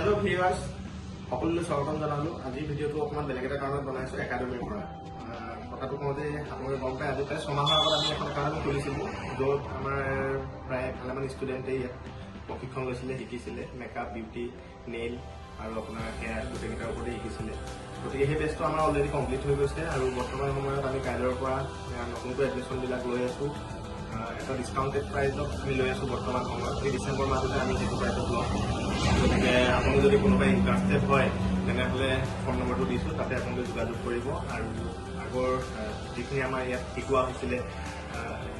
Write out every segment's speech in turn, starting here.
hello viewers সকলোলৈ স্বাগতম জনালো আজি ভিডিওটো অকমান বেলেগ এটা কাৰণত বনাইছো একাডেমীৰ পৰা কথাটো কওঁতে আপোনালোকে গম পায় আজি প্ৰায় 6 মাহৰ আগত আমি এখন একাডেমী খুলিছিলো য'ত আমাৰ প্ৰায় ভালেমান ষ্টুডেণ্টে ইয়াত প্ৰশিক্ষণ লৈছিলে শিকিছিলে মেকআপ বিউটি নেইল আৰু আপোনাৰ হেয়াৰ গোটেইকেইটাৰ ওপৰতে শিকিছিলে গতিকে সেই বেচটো আমাৰ অলৰেডি কমপ্লিট হৈ গৈছে আৰু বৰ্তমান সময়ত আমি কাইলৈৰ পৰা নতুনকৈ এডমিশ্যনবিলাক লৈ আছো এটা ডিছকাউণ্টেড প্ৰাইজত আমি লৈ আছো বৰ্তমান সময়ত এই ডিচেম্বৰ মাহতে আমি সেইটো প্ৰাইজত ল'ম গতিকে আপুনি যদি কোনোবাই ইণ্টাৰেষ্টেড হয় তেনেহ'লে ফোন নম্বৰটো দিছোঁ তাতে আপোনালোকে যোগাযোগ কৰিব আৰু আগৰ যিখিনি আমাৰ ইয়াত শিকোৱা হৈছিলে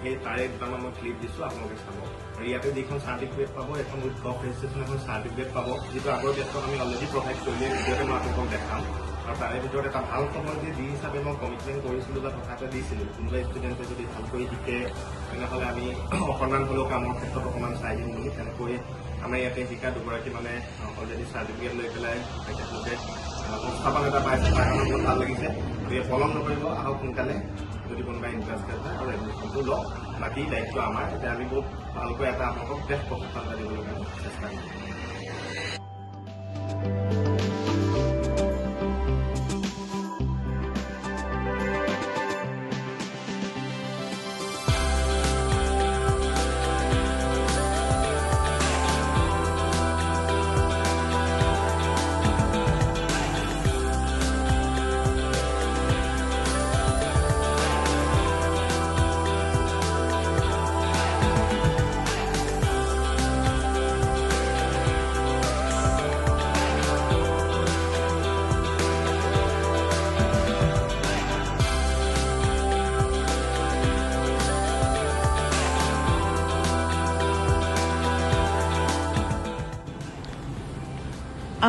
সেই তাৰে দুটামান মই ক্লিপ দিছোঁ আপোনালোকে চাব আৰু ইয়াতে যিখন চাৰ্টিফিকেট পাব এখন উইথ কফ ৰেজিষ্ট্ৰেশ্যন এখন চাৰ্টিফিকেট পাব যিটো আগৰ বেষ্টত আমি অলৰেডি প্ৰভাইড কৰিলে ভিডিঅ'তে মই আপোনালোকক দেখাম আৰু তাৰে ভিতৰত এটা ভাল খবৰ যে যি হিচাপে মই কমিটমেণ্ট কৰিছিলোঁ বা কথা এটা দিছিলোঁ কোনোবা ষ্টুডেণ্টে যদি ভালকৈ শিকে তেনেহ'লে আমি অকণমান হ'লেও কামৰ ক্ষেত্ৰত অকণমান চাই দিম বুলি তেনেকৈ আমাৰ ইয়াতে শিকা দুগৰাকী মানে অলৰেডি চাৰ্টিফিকেট লৈ পেলাই তেখেতলোকে সংস্থাপন এটা পাইছে তাৰ কাৰণে বহুত ভাল লাগিছে গতিকে পলম নকৰিব আহক সোনকালে যদি কোনোবাই ইণ্টাৰেষ্টেড হয় আৰু এডমিশ্যনটো লওক বাকী দায়িত্ব আমাৰ এতিয়া আমি বহুত ভালকৈ এটা আপোনালোকক বেষ্ট প্ৰশিক্ষণ এটা দিবলৈ কাৰণে চেষ্টা কৰিম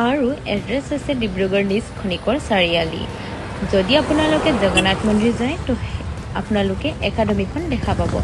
আৰু এড্ৰেছ আছে ডিব্ৰুগড় নিজ খনিকৰ চাৰিআলি যদি আপোনালোকে জগন্নাথ মন্দিৰ যায় তো আপোনালোকে একাডেমীখন দেখা পাব